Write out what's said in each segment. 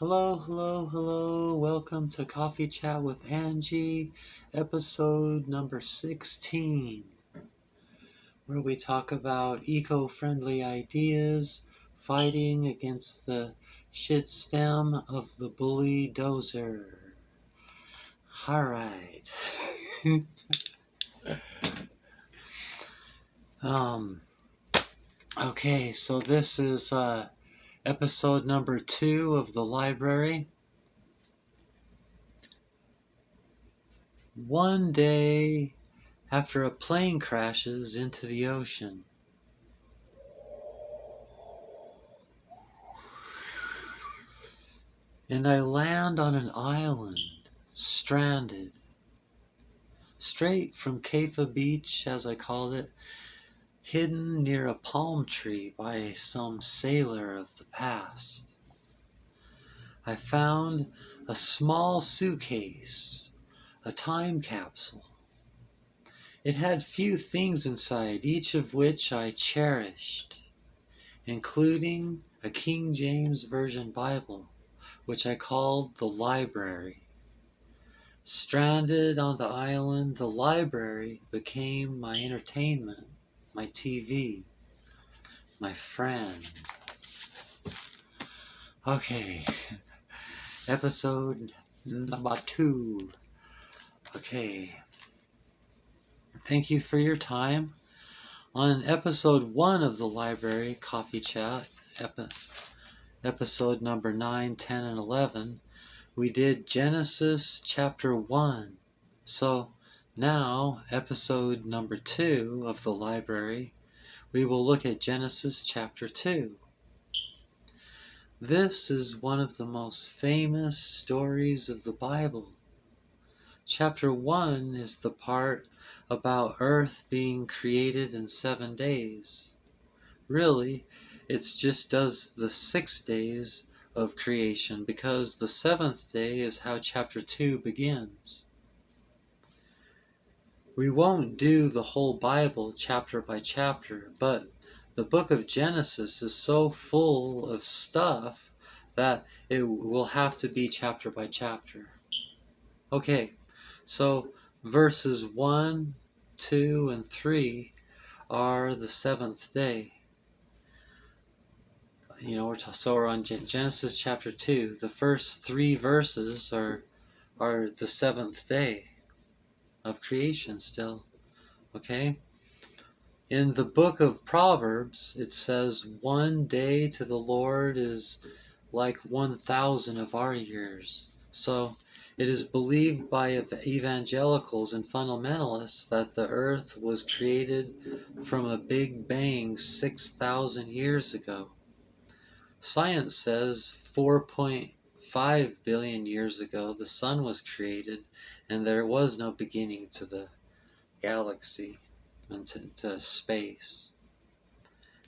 Hello, hello, hello. Welcome to Coffee Chat with Angie, episode number 16, where we talk about eco-friendly ideas, fighting against the shit stem of the bully dozer. All right. um. Okay, so this is episode number 2 of the library. One day after a plane crashes into the ocean, and I land on an island, stranded, straight from Kaifa Beach, as I called it, hidden near a palm tree by some sailor of the past. I found a small suitcase, a time capsule. It had few things inside, each of which I cherished, including a King James Version Bible, which I called the library. Stranded on the island, the library became my entertainment, my TV, my friend. Okay, episode number 2. Okay, thank you for your time. On episode 1 of the library coffee chat, episode number 9, 10, and 11, we did Genesis chapter 1. So now, episode number 2 of the library, we will look at Genesis chapter 2. This is one of the most famous stories of the Bible. Chapter 1 is the part about Earth being created in 7 days. Really, it just does the 6 days of creation because the 7th day is how chapter 2 begins. We won't do the whole Bible chapter by chapter, but the book of Genesis is so full of stuff that it will have to be chapter by chapter. Okay, so verses 1, 2, and 3 are the 7th day. We're on Genesis chapter 2. The first 3 verses are the 7th day of creation still. Okay? In the book of Proverbs, it says, 1 day to the Lord is like 1,000 of our years. So it is believed by evangelicals and fundamentalists that the earth was created from a big bang 6,000 years ago. Science says 4.5 billion years ago the sun was created and there was no beginning to the galaxy and to space.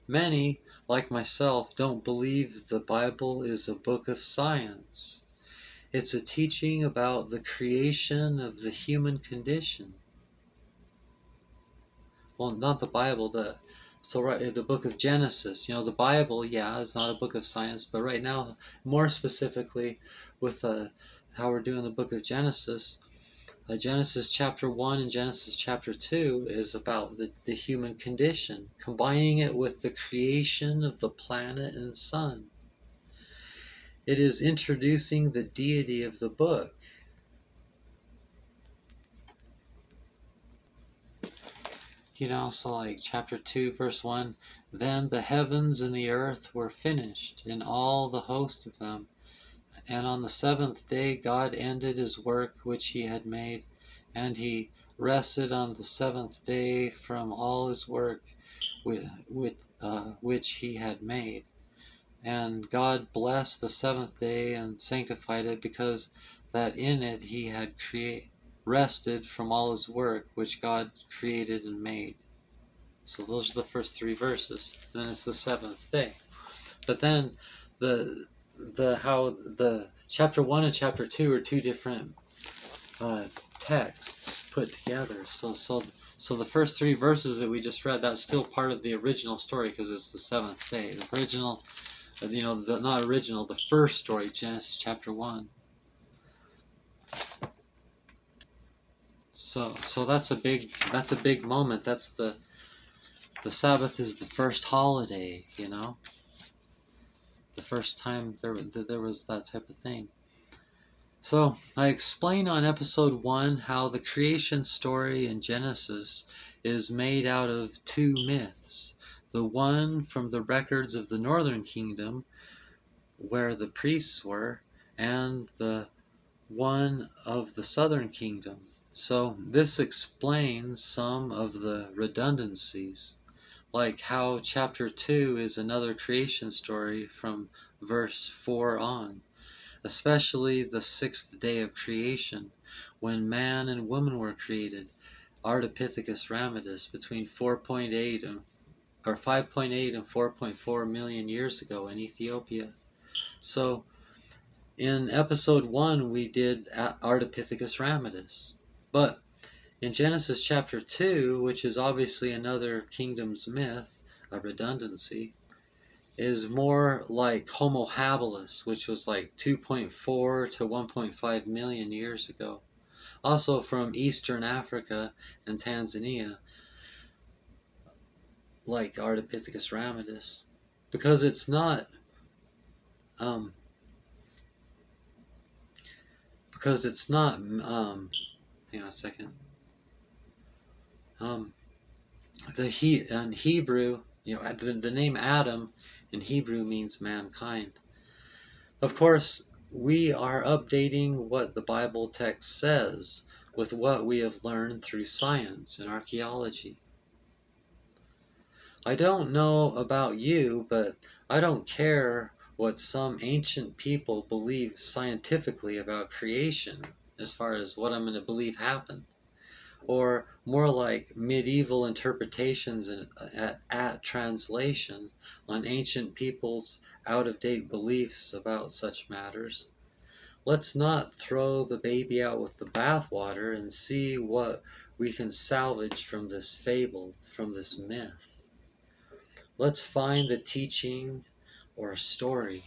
Many, like myself, don't believe the Bible is a book of science. It's a teaching about the creation of the human condition. Well, not the Bible, the book of Genesis. The Bible, is not a book of science, but right now, more specifically, with how we're doing the book of Genesis, Genesis chapter 1 and Genesis chapter 2 is about the human condition, combining it with the creation of the planet and sun. It is introducing the deity of the book. So like chapter 2, verse 1, then the heavens and the earth were finished, and all the host of them. And on the 7th day God ended his work which he had made, and he rested on the 7th day from all his work which he had made. And God blessed the 7th day and sanctified it, because that in it he had rested from all his work which God created and made. So those are the first 3 verses. Then it's the 7th day. But then the chapter 1 and chapter 2 are 2 different texts put together. So the first 3 verses that we just read, that's still part of the original story because it's the 7th day. The original not original, the first story, Genesis chapter 1. So that's a big moment. That's the Sabbath is the first holiday, the first time there was that type of thing. So I explain on episode 1 how the creation story in Genesis is made out of two myths. The one from the records of the northern kingdom, where the priests were, and the one of the southern kingdom. So this explains some of the redundancies, like how chapter 2 is another creation story from verse 4 on, especially the sixth day of creation, when man and woman were created, Ardipithecus ramidus, between 4.8 and 5.8 and 4.4 million years ago in Ethiopia. So in episode 1 we did Ardipithecus ramidus, but in Genesis chapter 2, which is obviously another kingdom's myth, a redundancy, is more like Homo habilis, which was like 2.4 to 1.5 million years ago. Also from Eastern Africa and Tanzania, like Ardipithecus ramidus. Because it's not, hang on a second. In Hebrew, the name Adam in Hebrew means mankind. Of course, we are updating what the Bible text says with what we have learned through science and archaeology. I don't know about you, but I don't care what some ancient people believe scientifically about creation, as far as what I'm going to believe happened. Or more like medieval interpretations at translation on ancient people's out-of-date beliefs about such matters. Let's not throw the baby out with the bathwater and see what we can salvage from this fable, from this myth. Let's find the teaching or a story.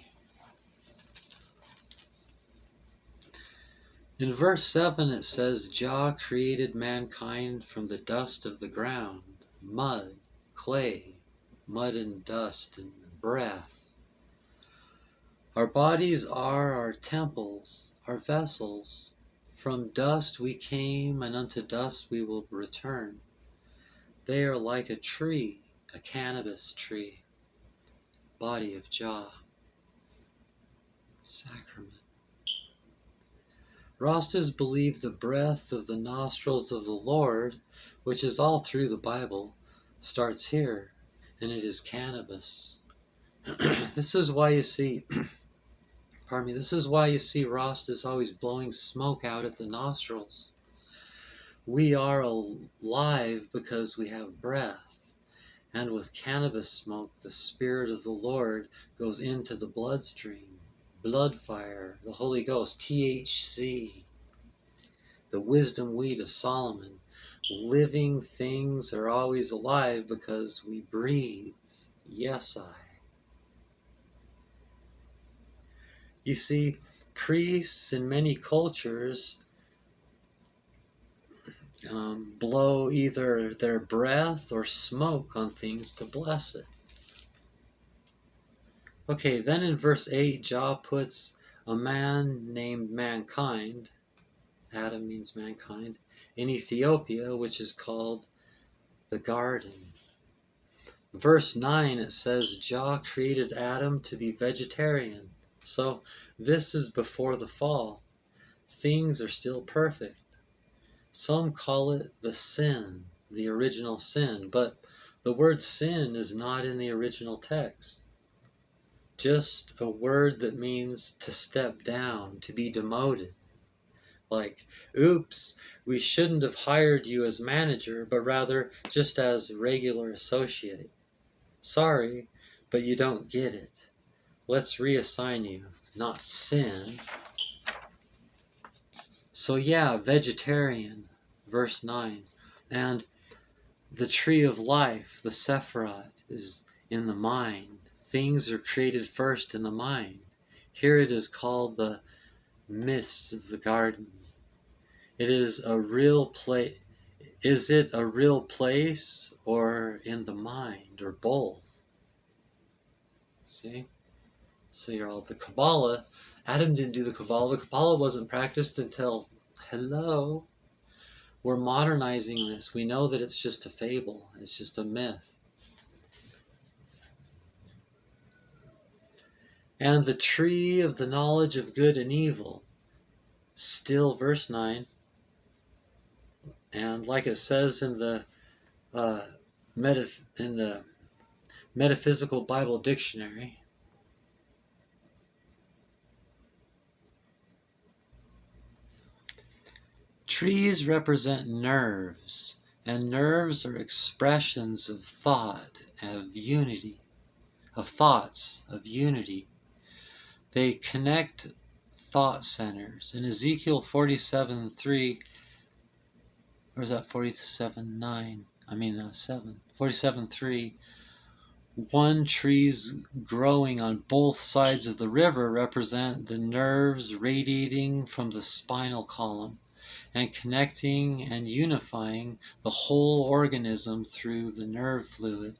In verse 7 it says, Jah created mankind from the dust of the ground, mud, clay, mud and dust and breath. Our bodies are our temples, our vessels. From dust we came, and unto dust we will return. They are like a tree, a cannabis tree, body of Jah. Sacrament. Rastas believe the breath of the nostrils of the Lord, which is all through the Bible, starts here, and it is cannabis. This is why you see, Rastas always blowing smoke out at the nostrils. We are alive because we have breath, and with cannabis smoke, the Spirit of the Lord goes into the bloodstream. Blood fire, the Holy Ghost, THC, the wisdom weed of Solomon. Living things are always alive because we breathe. Yes, I. You see, priests in many cultures blow either their breath or smoke on things to bless it. Okay, then in verse 8, Jah puts a man named mankind, Adam means mankind, in Ethiopia, which is called the garden. Verse 9, it says, Jah created Adam to be vegetarian. So this is before the fall. Things are still perfect. Some call it the sin, the original sin, but the word sin is not in the original text. Just a word that means to step down, to be demoted. Like, oops, we shouldn't have hired you as manager, but rather just as regular associate. Sorry, but you don't get it. Let's reassign you, not sin. So yeah, vegetarian, verse 9. And the tree of life, the Sephiroth, is in the mind, things are created first in the mind. Here it is called the mists of the garden. It is a real place. Is it a real place or in the mind or both? See? So you're all the Kabbalah. Adam didn't do the Kabbalah. The Kabbalah wasn't practiced until, hello, we're modernizing this. We know that it's just a fable. It's just a myth. And the tree of the knowledge of good and evil, still verse 9, and like it says in the Metaphysical Bible Dictionary, trees represent nerves, and nerves are expressions of thought, of unity, of thoughts, of unity. They connect thought centers. In Ezekiel 47:3, or is that 47:9? 7. 47:3. One trees growing on both sides of the river represent the nerves radiating from the spinal column and connecting and unifying the whole organism through the nerve fluid.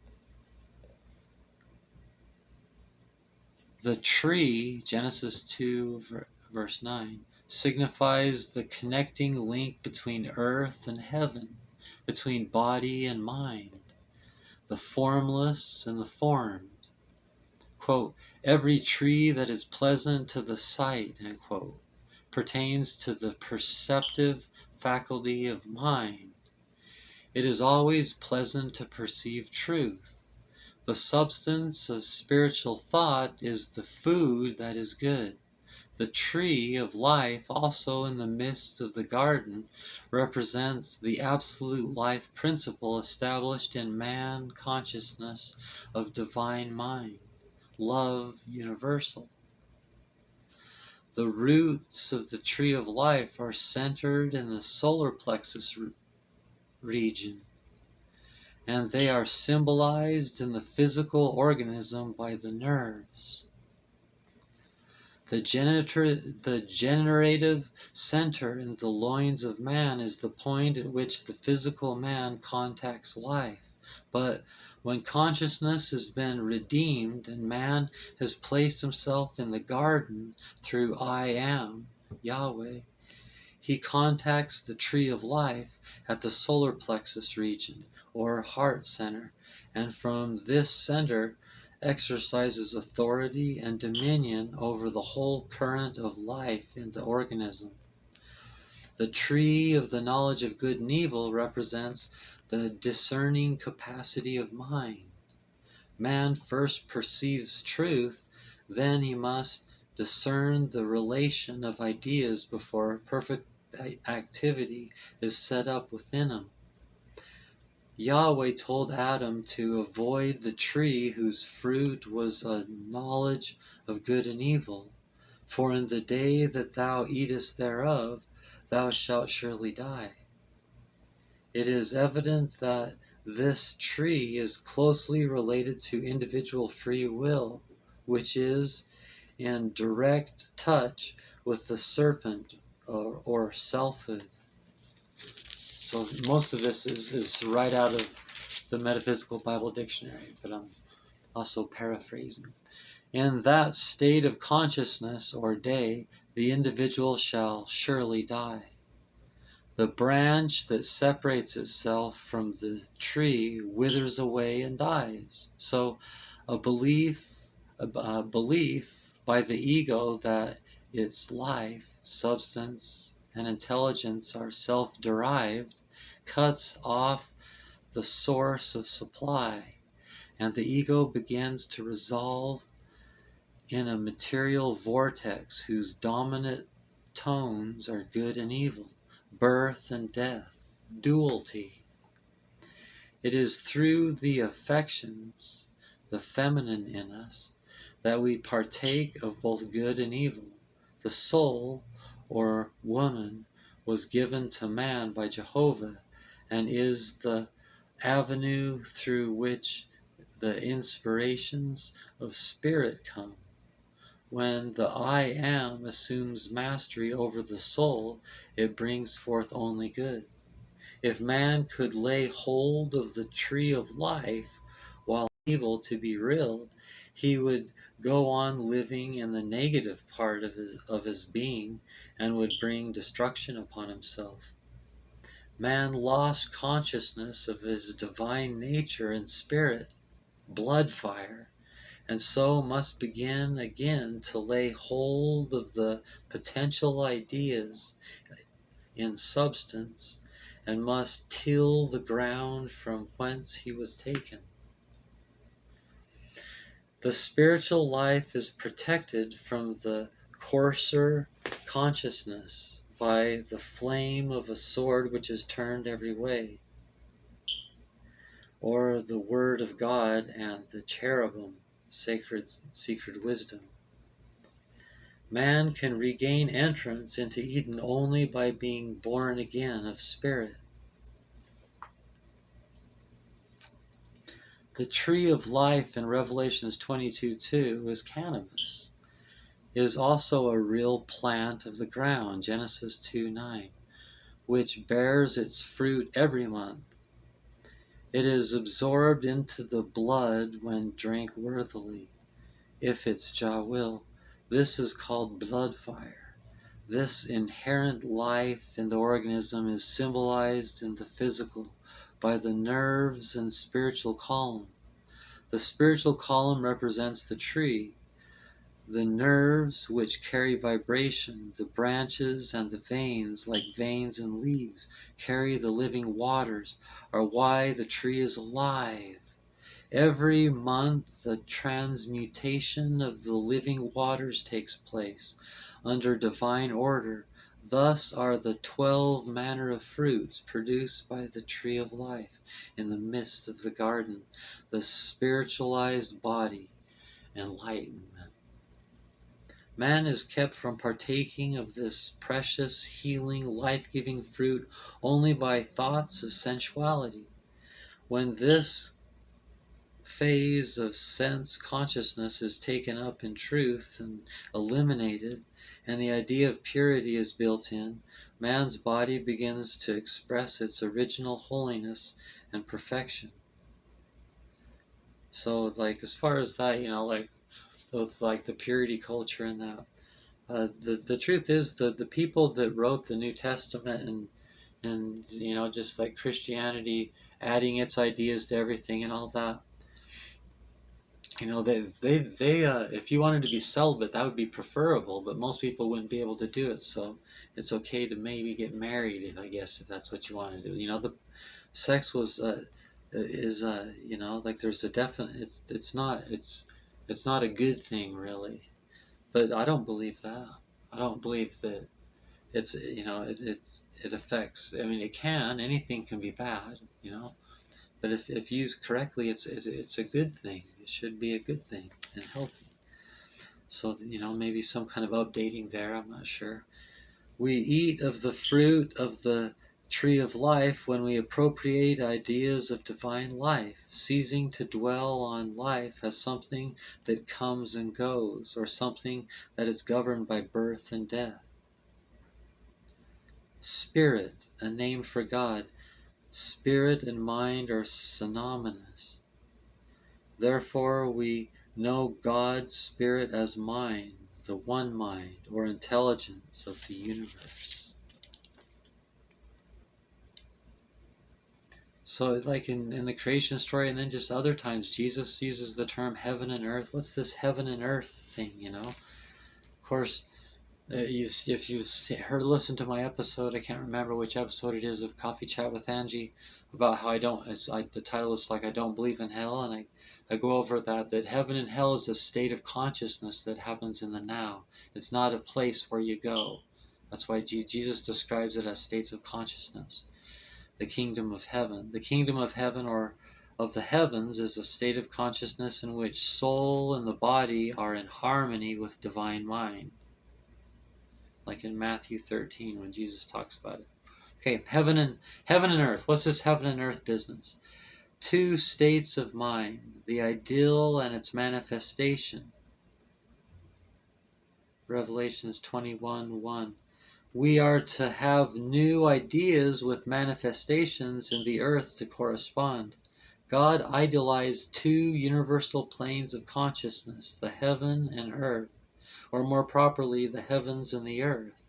The tree, Genesis 2, verse 9, signifies the connecting link between earth and heaven, between body and mind, the formless and the formed. Quote, every tree that is pleasant to the sight, end quote, pertains to the perceptive faculty of mind. It is always pleasant to perceive truth. The substance of spiritual thought is the food that is good. The tree of life, also in the midst of the garden, represents the absolute life principle established in man consciousness of divine mind, love universal. The roots of the tree of life are centered in the solar plexus region, and they are symbolized in the physical organism by the nerves. The generative center in the loins of man is the point at which the physical man contacts life. But when consciousness has been redeemed and man has placed himself in the garden through I am, Yahweh, he contacts the tree of life at the solar plexus region, or heart center, and from this center exercises authority and dominion over the whole current of life in the organism. The tree of the knowledge of good and evil represents the discerning capacity of mind. Man first perceives truth, then he must discern the relation of ideas before perfect activity is set up within him. Yahweh told Adam to avoid the tree whose fruit was a knowledge of good and evil, for in the day that thou eatest thereof, thou shalt surely die. It is evident that this tree is closely related to individual free will, which is in direct touch with the serpent or selfhood. So most of this is right out of the Metaphysical Bible Dictionary, but I'm also paraphrasing. In that state of consciousness or day, the individual shall surely die. The branch that separates itself from the tree withers away and dies. So a belief by the ego that its life, substance, and intelligence are self-derived cuts off the source of supply, and the ego begins to resolve in a material vortex whose dominant tones are good and evil, birth and death, duality. It is through the affections, the feminine in us, that we partake of both good and evil. The soul, or woman, was given to man by Jehovah and is the avenue through which the inspirations of spirit come. When the I am assumes mastery over the soul, it brings forth only good. If man could lay hold of the tree of life while able to be willed, he would go on living in the negative part of his being and would bring destruction upon himself. Man lost consciousness of his divine nature and spirit, blood fire, and so must begin again to lay hold of the potential ideas in substance, and must till the ground from whence he was taken. The spiritual life is protected from the coarser consciousness by the flame of a sword which is turned every way, or the word of God and the cherubim, secret wisdom. Man can regain entrance into Eden only by being born again of spirit. The tree of life in Revelations 22:2 is cannabis. It is also a real plant of the ground, Genesis 2:9, which bears its fruit every month. It is absorbed into the blood when drank worthily, if it's Jah will. This is called blood fire. This inherent life in the organism is symbolized in the physical by the nerves and spiritual column. The spiritual column represents the tree. The nerves, which carry vibration, the branches and the veins, like veins and leaves, carry the living waters, are why the tree is alive. Every month a transmutation of the living waters takes place under divine order. Thus are the 12 manner of fruits produced by the tree of life in the midst of the garden, the spiritualized body, enlightenment. Man is kept from partaking of this precious, healing, life-giving fruit only by thoughts of sensuality. When this phase of sense consciousness is taken up in truth and eliminated, and the idea of purity is built in, man's body begins to express its original holiness and perfection. So, like, as far as that, with like the purity culture and that, the truth is that the people that wrote the New Testament and just like Christianity adding its ideas to everything and all that, they if you wanted to be celibate, that would be preferable, but most people wouldn't be able to do it. So it's okay to maybe get married, if that's what you want to do. The sex was is like there's a definite. It's not a good thing really, but I don't believe that. I don't believe that it's it affects. I mean, it can. Anything can be bad. But if used correctly, it's a good thing. It should be a good thing and healthy. So maybe some kind of updating there. I'm not sure. We eat of the fruit of the tree of life when we appropriate ideas of divine life, ceasing to dwell on life as something that comes and goes, or something that is governed by birth and death. Spirit, a name for God. Spirit and mind are synonymous. Therefore, we know God's Spirit as mind, the one mind, or intelligence of the universe. So, like in the creation story, and then just other times, Jesus uses the term heaven and earth. What's this heaven and earth thing, Of course, if you've listened to my episode, I can't remember which episode it is of Coffee Chat with Angie, about how the title is like I don't believe in hell, and I go over that heaven and hell is a state of consciousness that happens in the now. It's not a place where you go. That's why Jesus describes it as states of consciousness. The kingdom of heaven. The kingdom of heaven, or of the heavens, is a state of consciousness in which soul and the body are in harmony with divine mind. Like in Matthew 13 when Jesus talks about it. Okay, heaven and earth. What's this heaven and earth business? two states of mind, the ideal and its manifestation. Revelations 21:1. We are to have new ideas with manifestations in the earth to correspond. God idealized two universal planes of consciousness, the heaven and earth, or more properly, the heavens and the earth.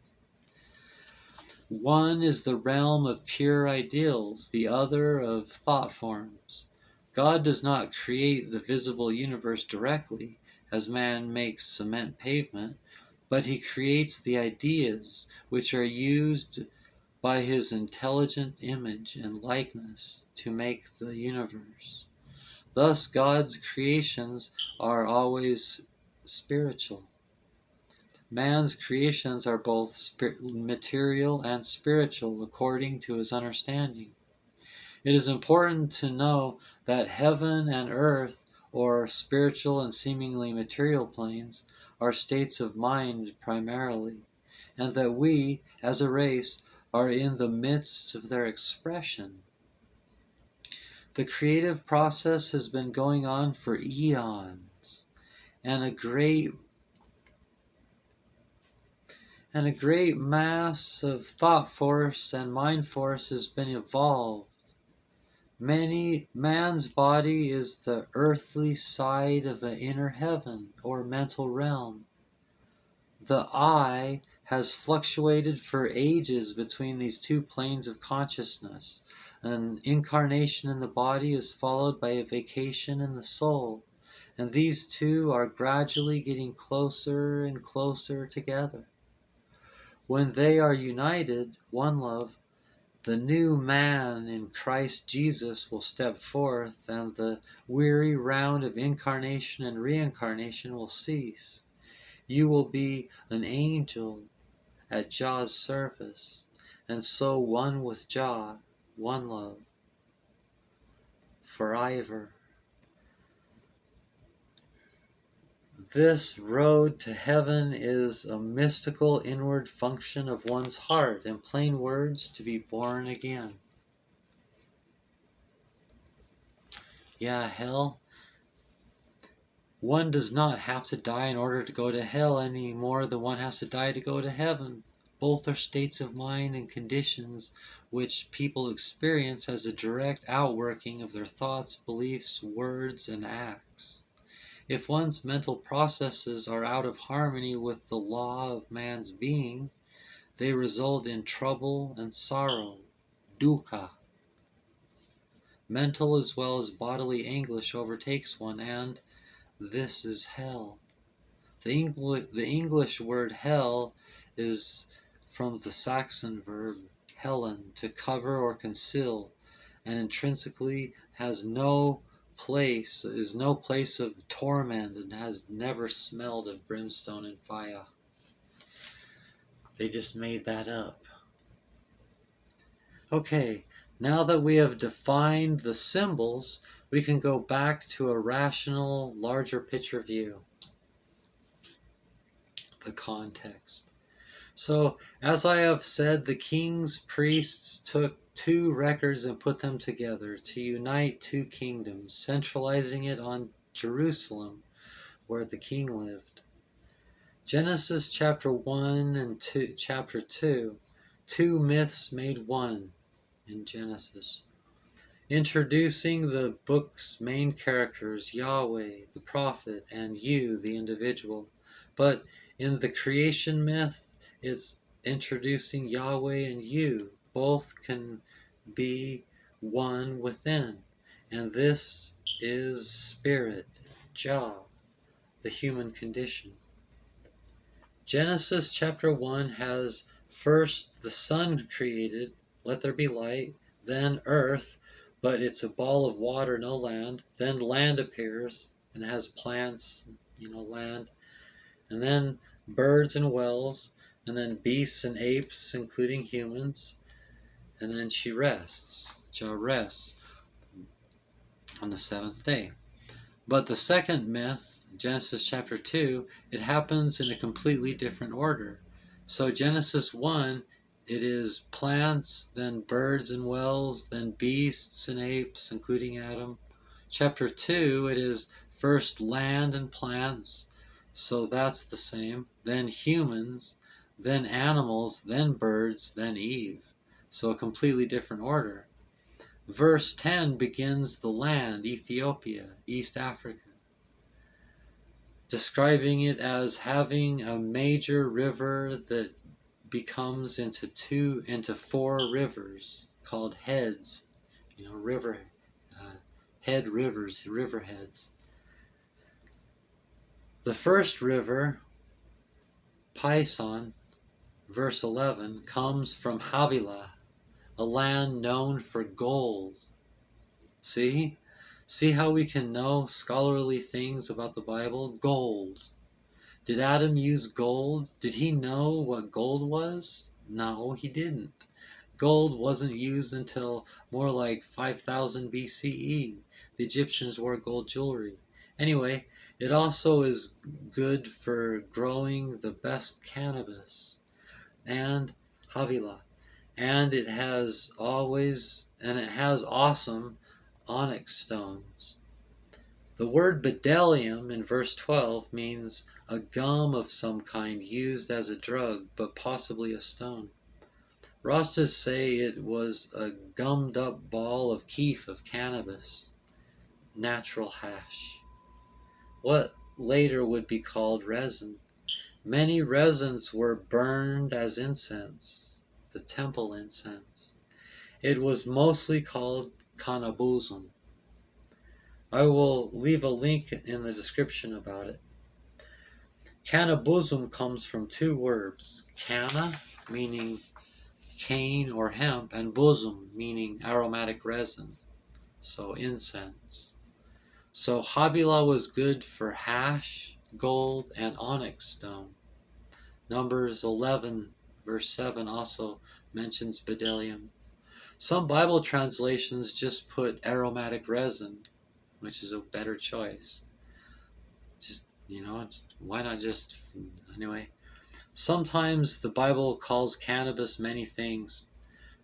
One is the realm of pure ideals, the other of thought forms. God does not create the visible universe directly, as man makes cement pavement, but he creates the ideas which are used by his intelligent image and likeness to make the universe. Thus, God's creations are always spiritual. Man's creations are both material and spiritual according to his understanding. It is important to know that heaven and earth, or spiritual and seemingly material planes, are states of mind primarily, and that we, as a race, are in the midst of their expression. The creative process has been going on for eons, and a great mass of thought force and mind force has been evolved. Man's body is the earthly side of the inner heaven or mental realm. The I has fluctuated for ages between these two planes of consciousness. An incarnation in the body is followed by a vacation in the soul, and these two are gradually getting closer and closer together. When they are united, one love, the new man in Christ Jesus will step forth, and the weary round of incarnation and reincarnation will cease. You will be an angel at Jah's service, and so one with Jah, one love, forever. This road to heaven is a mystical inward function of one's heart, in plain words, to be born again. Yeah, hell. One does not have to die in order to go to hell any more than one has to die to go to heaven. Both are states of mind and conditions which people experience as a direct outworking of their thoughts, beliefs, words, and acts. If one's mental processes are out of harmony with the law of man's being, they result in trouble and sorrow, dukkha. Mental as well as bodily anguish overtakes one, and this is hell. The English word hell is from the Saxon verb hellen, to cover or conceal, and intrinsically is no place of torment, and has never smelled of brimstone and fire. They just made that up. Okay, now that we have defined the symbols, we can go back to a rational, larger picture view. The context. So, as I have said, the king's priests took two records and put them together to unite two kingdoms, centralizing it on Jerusalem, where the king lived. Genesis chapter 1 and chapter 2, two myths made one in Genesis. Introducing the book's main characters, Yahweh, the prophet, and you, the individual. But in the creation myth, it's introducing Yahweh and you. Both can be one within. And this is spirit, Jah, the human condition. Genesis chapter 1 has first the sun created, let there be light, then earth, but it's a ball of water, no land. Then land appears and has plants, land. And then birds and whales, and then beasts and apes, including humans. And then she rests. Jah rests on the seventh day. But the second myth, Genesis chapter 2, it happens in a completely different order. So Genesis 1 it is plants, then birds and whales, then beasts and apes, including Adam. Chapter 2, it is first land and plants, so that's the same. Then humans, then animals, then birds, then Eve. So a completely different order. Verse 10 begins the land, Ethiopia, East Africa, describing it as having a major river that becomes into four rivers called heads, river head rivers, river heads. The first river, Pison, verse 11, comes from Havilah, a land known for gold. See how we can know scholarly things about the Bible? Gold. Did Adam use gold? Did he know what gold was? No, he didn't. Gold wasn't used until more like 5000 BCE. The Egyptians wore gold jewelry. Anyway, it also is good for growing the best cannabis and Havilah. And it has awesome onyx stones. The word bdellium in verse 12 means a gum of some kind used as a drug, but possibly a stone. Rastas say it was a gummed up ball of keef of cannabis, natural hash, what later would be called resin. Many resins were burned as incense, the temple incense. It was mostly called cannabusum. I will leave a link in the description about it. Cannabusum comes from two words, canna, meaning cane or hemp, and bosom, meaning aromatic resin, so incense. So Havilah was good for hash, gold, and onyx stone. Numbers 11, verse 7 also mentions bdellium. Some Bible translations just put aromatic resin, which is a better choice. Just, why not just, anyway. Sometimes the Bible calls cannabis many things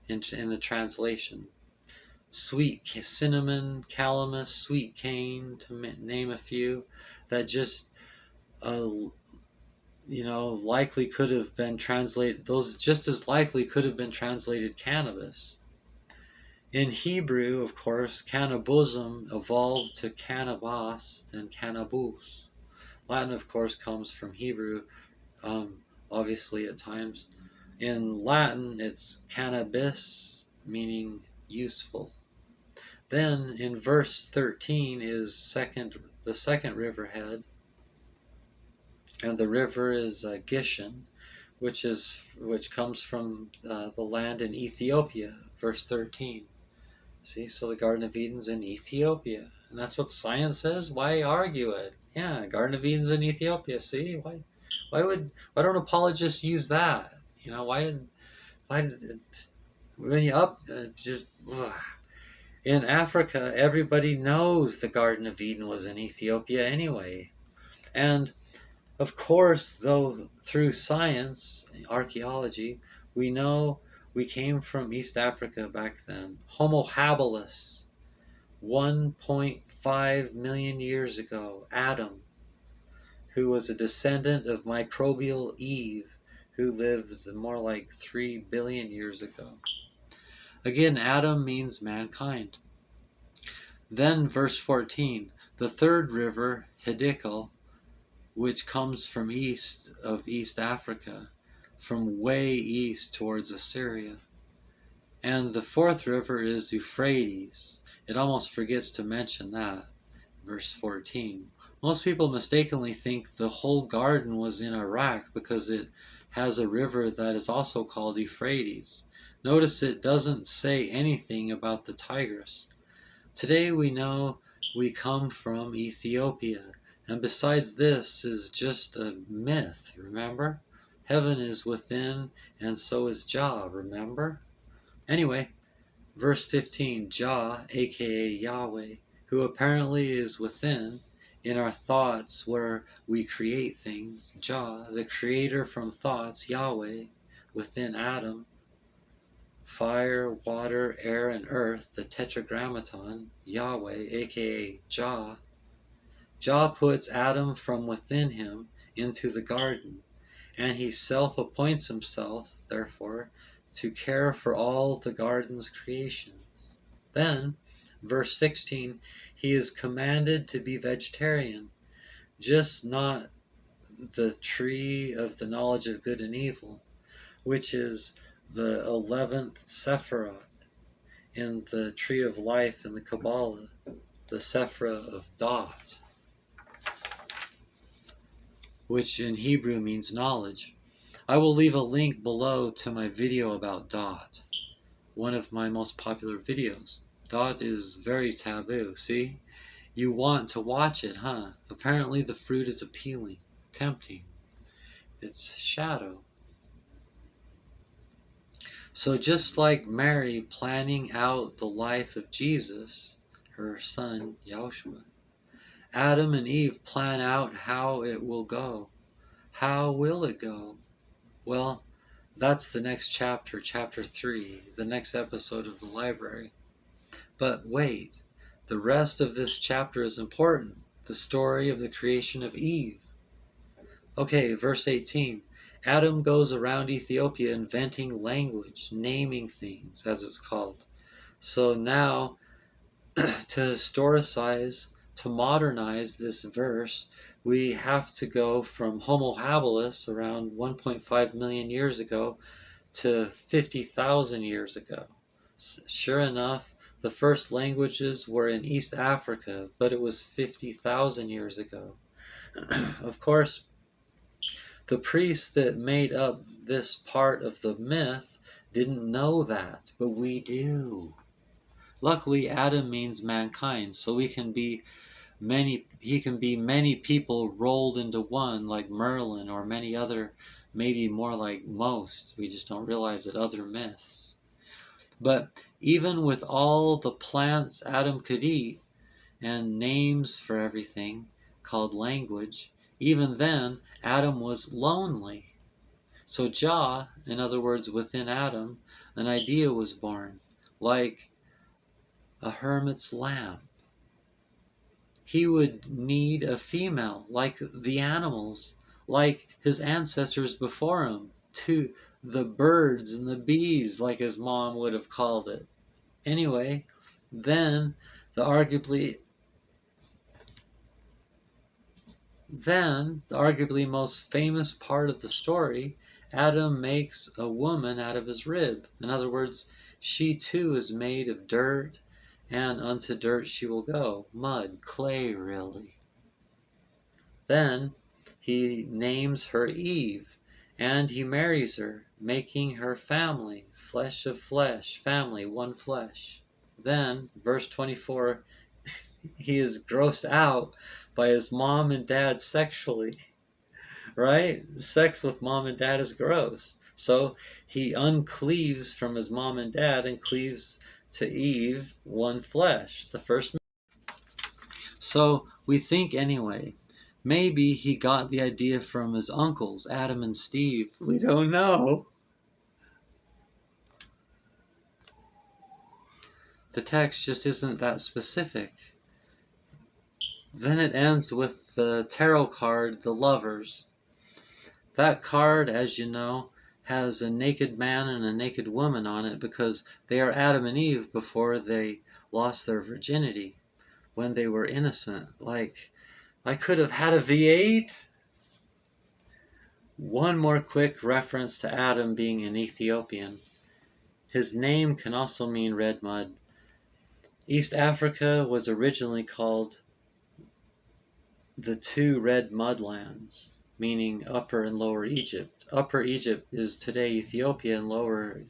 in the translation. Sweet cinnamon, calamus, sweet cane, to name a few, that just, likely could have been translated, those just as likely could have been translated cannabis. In Hebrew, of course, cannabusum evolved to cannabis, then cannabus. Latin, of course, comes from Hebrew, obviously at times. In Latin, it's cannabis, meaning useful. Then in verse 13 is the second riverhead, and the river is Gishon, which comes from the land in Ethiopia, verse 13. See, so the Garden of Eden's in Ethiopia, and that's what science says. Why argue it? Yeah, Garden of Eden's in Ethiopia. See, why don't apologists use that? Why did when you just in Africa, everybody knows the Garden of Eden was in Ethiopia anyway, and of course, though, through science, archaeology, we know we came from East Africa back then. Homo habilis, 1.5 million years ago. Adam, who was a descendant of microbial Eve, who lived more like 3 billion years ago. Again, Adam means mankind. Then, verse 14, the third river, Hiddekel, which comes from east of East Africa, from way east towards Assyria. And the fourth river is Euphrates. It almost forgets to mention that, verse 14. Most people mistakenly think the whole garden was in Iraq because it has a river that is also called Euphrates. Notice it doesn't say anything about the Tigris. Today we know we come from Ethiopia. And besides, this is just a myth, remember? Heaven is within, and so is Jah, remember? Anyway, verse 15, Jah, aka Yahweh, who apparently is within, in our thoughts where we create things. Jah, the creator from thoughts, Yahweh, within Adam, fire, water, air, and earth, the tetragrammaton, Yahweh, aka Jah. Jah puts Adam from within him into the garden, and he self-appoints himself, therefore, to care for all the garden's creations. Then, verse 16, he is commanded to be vegetarian, just not the tree of the knowledge of good and evil, which is the 11th Sephirah in the tree of life in the Kabbalah, the Sephirah of Dot, which in Hebrew means knowledge. I will leave a link below to my video about Dot, one of my most popular videos. Dot is very taboo, see? You want to watch it, huh? Apparently the fruit is appealing, tempting. It's shadow. So just like Mary planning out the life of Jesus, her son, Yahushua, Adam and Eve plan out how it will go. How will it go? Well, that's the next chapter, chapter 3, the next episode of the library. But wait, the rest of this chapter is important. The story of the creation of Eve. Okay, verse 18. Adam goes around Ethiopia inventing language, naming things, as it's called. So now, to historicize, to modernize this verse, we have to go from Homo habilis around 1.5 million years ago to 50,000 years ago. Sure enough, the first languages were in East Africa, but it was 50,000 years ago. Of course, the priests that made up this part of the myth didn't know that, but we do. Luckily, Adam means mankind, so he can be many people rolled into one, like Merlin, or many other, maybe more like most. We just don't realize it, other myths. But even with all the plants Adam could eat, and names for everything, called language, even then, Adam was lonely. So Jah, in other words, within Adam, an idea was born, like a hermit's lamp. He would need a female, like the animals, like his ancestors before him, to the birds and the bees, like his mom would have called it. Anyway, then the arguably most famous part of the story, Adam makes a woman out of his rib. In other words, she too is made of dirt, and unto dirt she will go. Mud, clay, really. Then he names her Eve, and he marries her, making her family, flesh of flesh, family, one flesh. Then, verse 24, he is grossed out by his mom and dad sexually, right? Sex with mom and dad is gross. So he uncleaves from his mom and dad and cleaves to Eve, one flesh, the first. So we think anyway, maybe he got the idea from his uncles, Adam and Steve. We don't know. The text just isn't that specific. Then it ends with the tarot card, the Lovers. That card, as you know, has a naked man and a naked woman on it because they are Adam and Eve before they lost their virginity, when they were innocent. Like, I could have had a V8. One more quick reference to Adam being an Ethiopian. His name can also mean red mud. East Africa was originally called the two red mudlands, meaning Upper and Lower Egypt. Upper Egypt is today Ethiopia, and lower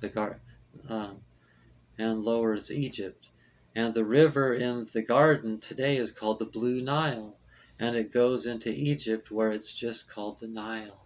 is Egypt. And the river in the garden today is called the Blue Nile, and it goes into Egypt where it's just called the Nile.